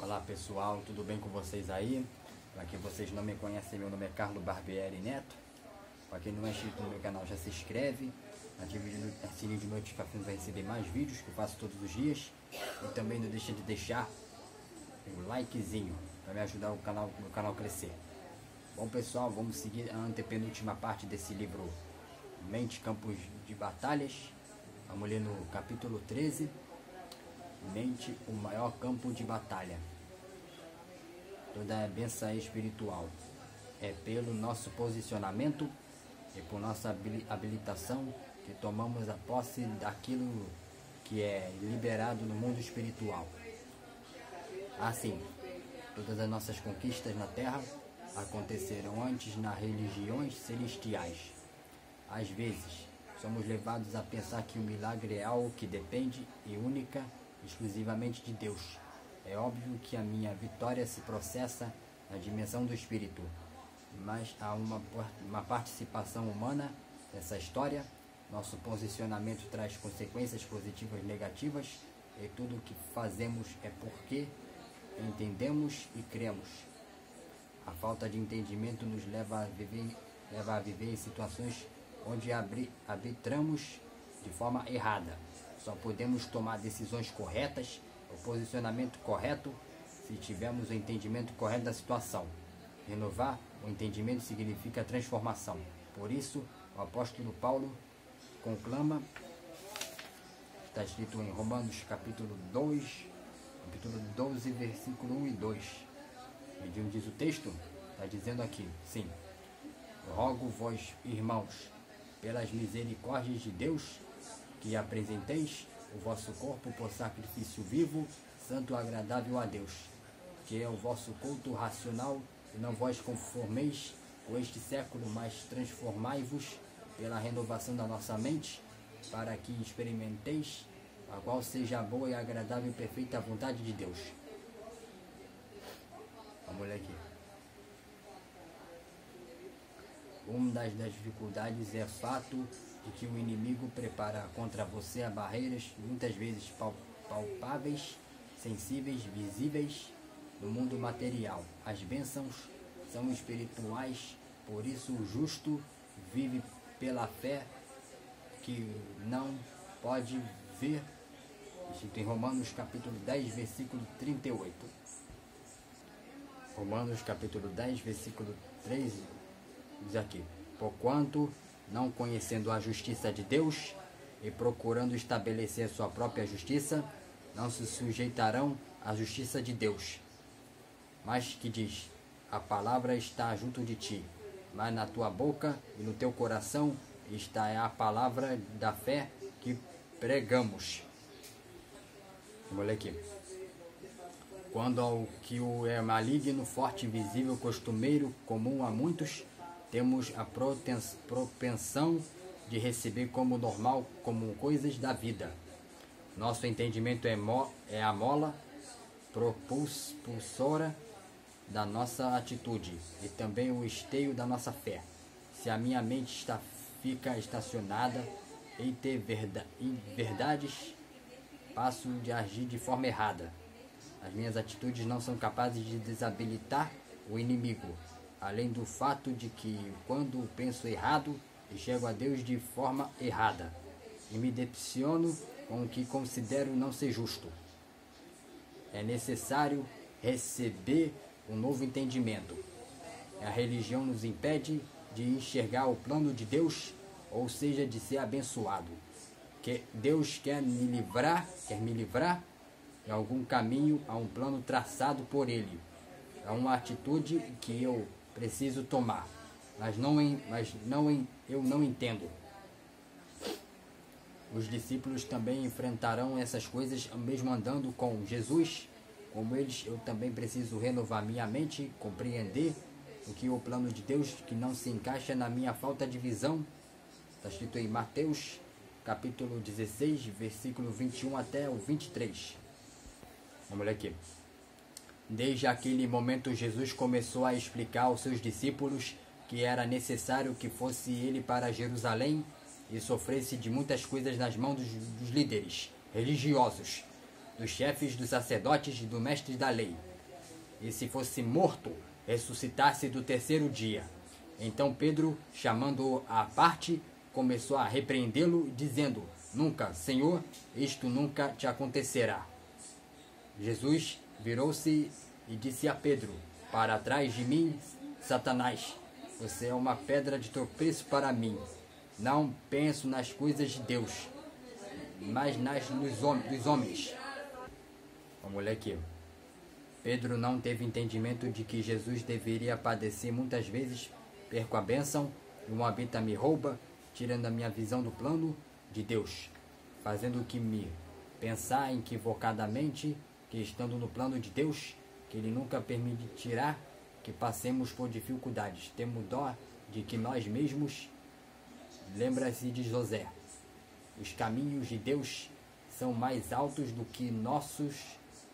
Olá pessoal, tudo bem com vocês aí? Para quem vocês não me conhecem, meu nome é Carlos Barbieri Neto. Para quem não é inscrito no meu canal, já se inscreve, ative o sininho de notificações para receber mais vídeos que eu faço todos os dias. E também não deixe de deixar o likezinho para me ajudar o canal a crescer. Bom pessoal, vamos seguir a antepenúltima parte desse livro Mente, Campos de Batalhas. Vamos ler no capítulo 13. Mente, o maior campo de batalha. Toda a bênção espiritual é pelo nosso posicionamento e por nossa habilitação que tomamos a posse daquilo que é liberado no mundo espiritual. Assim, todas as nossas conquistas na Terra aconteceram antes nas religiões celestiais. Às vezes, somos levados a pensar que o milagre é algo que depende e única exclusivamente de Deus. É óbvio que a minha vitória se processa na dimensão do espírito, mas há uma participação humana nessa história. Nosso posicionamento traz consequências positivas e negativas, e tudo o que fazemos é porque entendemos e cremos. A falta de entendimento nos leva a viver em situações onde arbitramos de forma errada. Só podemos tomar decisões corretas, o posicionamento correto, se tivermos o entendimento correto da situação. Renovar o entendimento significa transformação. Por isso, o apóstolo Paulo conclama, está escrito em Romanos capítulo 12, versículo 1 e 2. E diz o texto, está dizendo aqui, sim: rogo vós, irmãos, pelas misericórdias de Deus, que apresenteis o vosso corpo por sacrifício vivo, santo e agradável a Deus, que é o vosso culto racional, e não vos conformeis com este século, mas transformai-vos pela renovação da nossa mente, para que experimenteis a qual seja a boa e agradável e perfeita vontade de Deus. Vamos ler aqui. Uma das dificuldades é o fato de que o inimigo prepara contra você a barreiras muitas vezes palpáveis, sensíveis, visíveis no mundo material. As bênçãos são espirituais, por isso o justo vive pela fé que não pode ver. Escrito em Romanos capítulo 10, versículo 38. Romanos capítulo 10, versículo 3 diz aqui: porquanto, não conhecendo a justiça de Deus e procurando estabelecer sua própria justiça, não se sujeitarão à justiça de Deus. Mas que diz: a palavra está junto de ti, mas na tua boca e no teu coração está a palavra da fé que pregamos. Vamos ler aqui. Quando ao que o é maligno, forte, visível, costumeiro, comum a muitos, temos a propensão de receber como normal, como coisas da vida. Nosso entendimento é a mola propulsora da nossa atitude e também o esteio da nossa fé. Se a minha mente fica estacionada em ter verdades, passo de agir de forma errada. As minhas atitudes não são capazes de desabilitar o inimigo, além do fato de que, quando penso errado, enxergo a Deus de forma errada e me decepciono com o que considero não ser justo. É necessário receber um novo entendimento. A religião nos impede de enxergar o plano de Deus, ou seja, de ser abençoado. Que Deus quer me livrar em algum caminho a um plano traçado por Ele. É uma atitude que eu preciso tomar, mas eu não entendo. Os discípulos também enfrentarão essas coisas mesmo andando com Jesus. Como eles, eu também preciso renovar minha mente, compreender o que é o plano de Deus que não se encaixa na minha falta de visão. Está escrito em Mateus capítulo 16, versículo 21 até o 23. Vamos ler aqui. Desde aquele momento, Jesus começou a explicar aos seus discípulos que era necessário que fosse ele para Jerusalém e sofresse de muitas coisas nas mãos dos líderes religiosos, dos chefes dos sacerdotes e do mestre da lei, e se fosse morto, ressuscitasse do terceiro dia. Então Pedro, chamando-o à parte, começou a repreendê-lo, dizendo: Nunca, Senhor, isto nunca te acontecerá. Jesus virou-se e disse a Pedro: Para trás de mim, Satanás, você é uma pedra de tropeço para mim. Não penso nas coisas de Deus, mas dos homens. Vamos ler aqui. Pedro não teve entendimento de que Jesus deveria padecer muitas vezes. Perco a bênção, e um habita me rouba, tirando a minha visão do plano de Deus, fazendo que me pensar equivocadamente que, estando no plano de Deus, que Ele nunca permitirá que passemos por dificuldades. Temos dó de que nós mesmos. Lembra-se de José. Os caminhos de Deus são mais altos do que nossos,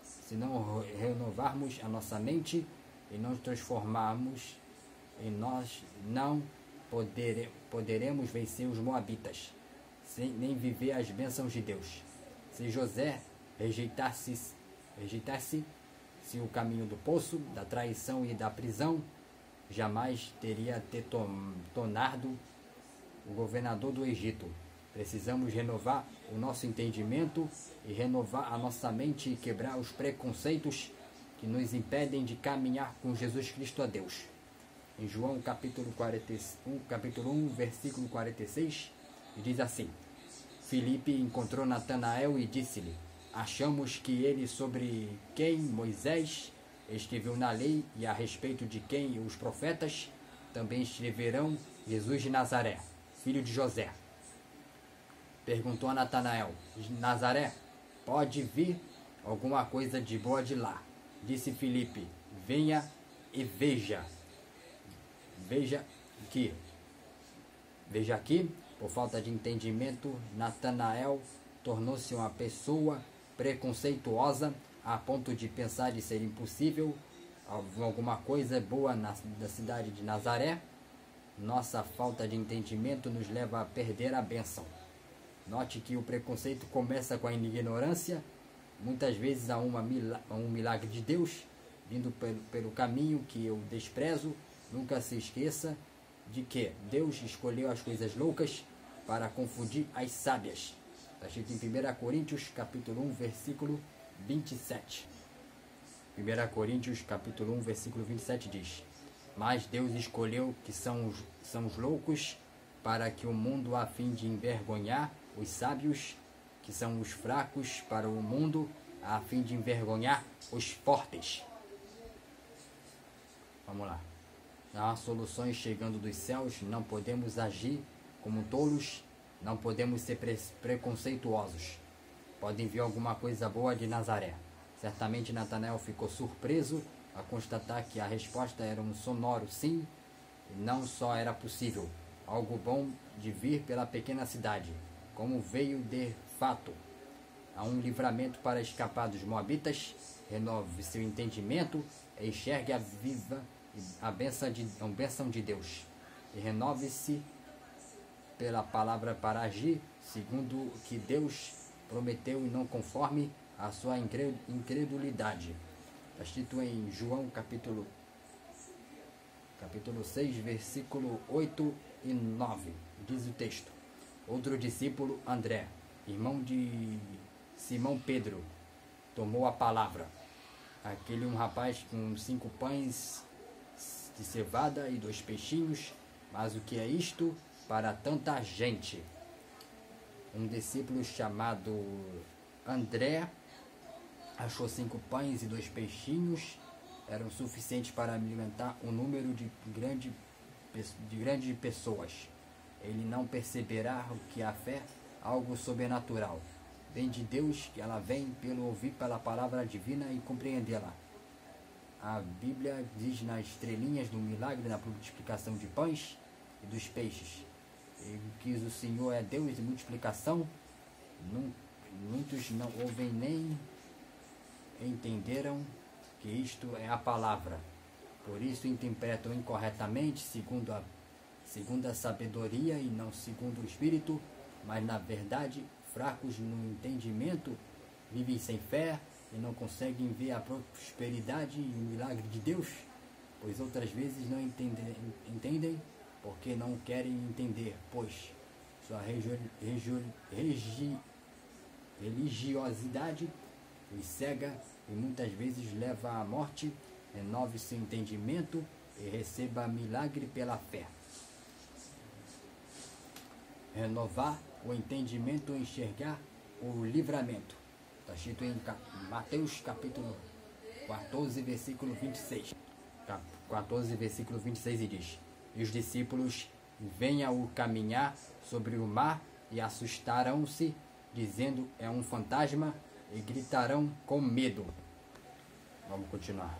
se não renovarmos a nossa mente e não nos transformarmos em nós, não poderemos vencer os moabitas, nem viver as bênçãos de Deus. Se José rejeitasse o caminho do poço, da traição e da prisão, jamais teria tornado o governador do Egito. Precisamos renovar o nosso entendimento e renovar a nossa mente e quebrar os preconceitos que nos impedem de caminhar com Jesus Cristo a Deus. Em João capítulo 1, versículo 46, diz assim: Filipe encontrou Natanael e disse-lhe: Achamos que ele sobre quem Moisés escreveu na lei e a respeito de quem os profetas também escreverão, Jesus de Nazaré, filho de José. Perguntou a Natanael: Nazaré, pode vir alguma coisa de boa de lá? Disse Filipe: Venha e veja. Veja aqui, por falta de entendimento, Natanael tornou-se uma pessoa preconceituosa a ponto de pensar de ser impossível alguma coisa boa da cidade de Nazaré. Nossa falta de entendimento nos leva a perder a bênção. Note que o preconceito começa com a ignorância. Muitas vezes há um milagre de Deus vindo pelo caminho que eu desprezo. Nunca se esqueça de que Deus escolheu as coisas loucas para confundir as sábias. Está escrito em 1 Coríntios capítulo 1, versículo 27. 1 Coríntios capítulo 1, versículo 27 diz: Mas Deus escolheu que são os loucos para que o mundo, a fim de envergonhar os sábios, que são os fracos para o mundo, a fim de envergonhar os fortes. Vamos lá. Não há soluções chegando dos céus, não podemos agir como tolos, não podemos ser preconceituosos. Pode vir alguma coisa boa de Nazaré. Certamente Natanael ficou surpreso a constatar que a resposta era um sonoro sim, e não só era possível, algo bom de vir pela pequena cidade, como veio de fato. Há um livramento para escapar dos moabitas. Renove seu entendimento e enxergue a bênção de Deus, e renove-se pela palavra para agir segundo o que Deus prometeu e não conforme a sua incredulidade. Está escrito em João capítulo 6, versículo 8 e 9. Diz o texto: Outro discípulo, André, irmão de Simão Pedro, tomou a palavra. Aquele um rapaz com 5 pães de cevada e 2 peixinhos, mas o que é isto para tanta gente? Um discípulo chamado André achou 5 pães e 2 peixinhos, eram suficientes para alimentar um número de grandes pessoas. Ele não perceberá que a fé é algo sobrenatural. Vem de Deus, que ela vem pelo ouvir pela palavra divina e compreendê-la. A Bíblia diz nas estrelinhas do milagre da multiplicação de pães e dos peixes. Ele diz: o Senhor é Deus de multiplicação. Muitos não ouvem nem entenderam que isto é a palavra. Por isso interpretam incorretamente, segundo a sabedoria e não segundo o Espírito, mas na verdade fracos no entendimento, vivem sem fé e não conseguem ver a prosperidade e o milagre de Deus, pois outras vezes não entendem porque não querem entender, pois sua religiosidade os cega e muitas vezes leva à morte. Renove seu entendimento e receba milagre pela fé. Renovar o entendimento e enxergar o livramento. Está escrito em Mateus capítulo 14, versículo 26. 14, versículo 26 e diz: E os discípulos venham caminhar sobre o mar e assustaram-se, dizendo: é um fantasma, e gritarão com medo. Vamos continuar.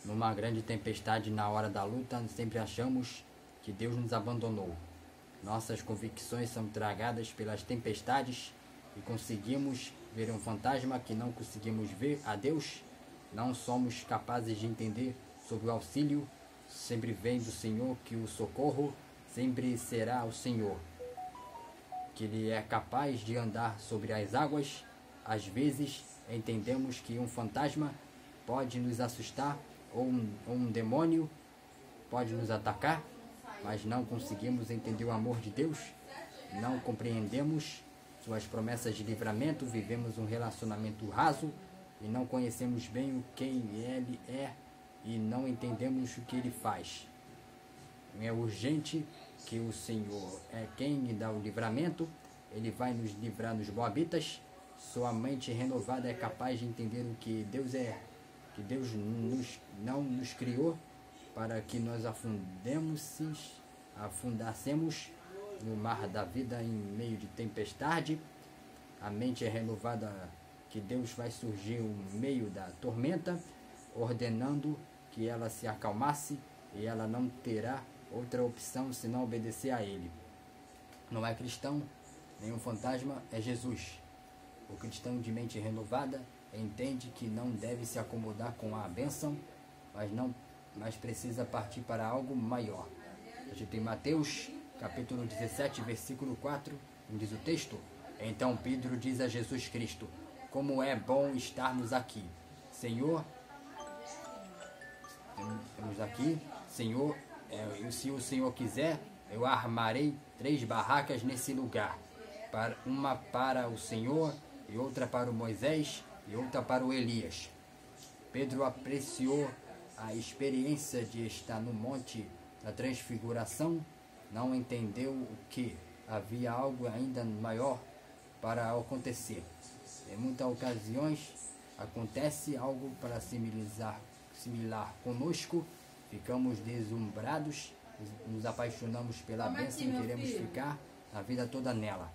Numa grande tempestade, na hora da luta, sempre achamos que Deus nos abandonou. Nossas convicções são tragadas pelas tempestades e conseguimos ver um fantasma que não conseguimos ver a Deus. Não somos capazes de entender sobre o auxílio. Sempre vem do Senhor que o socorro sempre será o Senhor. Que Ele é capaz de andar sobre as águas. Às vezes entendemos que um fantasma pode nos assustar ou um demônio pode nos atacar, mas não conseguimos entender o amor de Deus, não compreendemos suas promessas de livramento, vivemos um relacionamento raso e não conhecemos bem o quem Ele é e não entendemos o que Ele faz. É urgente que o Senhor é quem lhe dá o livramento, Ele vai nos livrar dos moabitas. Sua mente renovada é capaz de entender o que Deus é, que Deus não nos criou para que nós afundássemos no mar da vida em meio de tempestade. A mente é renovada que Deus vai surgir no meio da tormenta, ordenando que ela se acalmasse e ela não terá outra opção senão obedecer a Ele. Não é cristão, nenhum fantasma, é Jesus. O cristão de mente renovada entende que não deve se acomodar com a bênção, mas precisa partir para algo maior. A gente tem Mateus, capítulo 17, versículo 4, diz o texto: Então Pedro diz a Jesus Cristo: Como é bom estarmos aqui, Senhor. Temos aqui, Senhor, se o Senhor quiser, eu armarei 3 barracas nesse lugar, uma para o Senhor, e outra para o Moisés, e outra para o Elias. Pedro apreciou a experiência de estar no monte da transfiguração, não entendeu que havia algo ainda maior para acontecer. Em muitas ocasiões acontece algo para similar conosco, ficamos deslumbrados, nos apaixonamos pela bênção e queremos ficar a vida toda nela.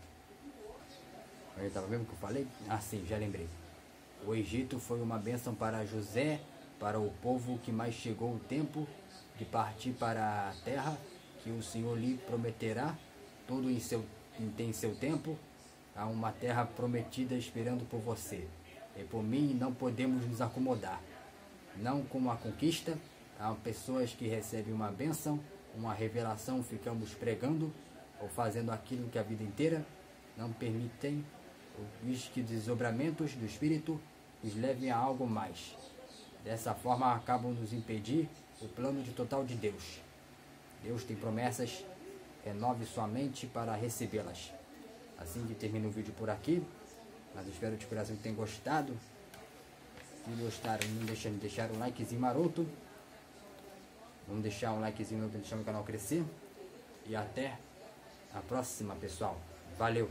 Eu estava vendo o que eu falei? Ah, sim, já lembrei. O Egito foi uma bênção para José, para o povo que mais chegou o tempo de partir para a terra que o Senhor lhe prometerá. Tudo tem seu tempo. Há uma terra prometida esperando por você. E por mim não podemos nos acomodar. Não com a conquista. Há pessoas que recebem uma bênção, uma revelação, ficamos pregando ou fazendo aquilo que a vida inteira não permitem que desdobramentos do Espírito os levem a algo mais. Dessa forma acabam nos impedir o plano de total de Deus. Deus tem promessas, renove sua mente para recebê-las. Assim que termino o vídeo por aqui, mas espero de coração que tenham gostado. Se gostaram, não deixem de deixar um likezinho maroto. Vamos deixar um likezinho para deixar o canal crescer. E até a próxima, pessoal. Valeu!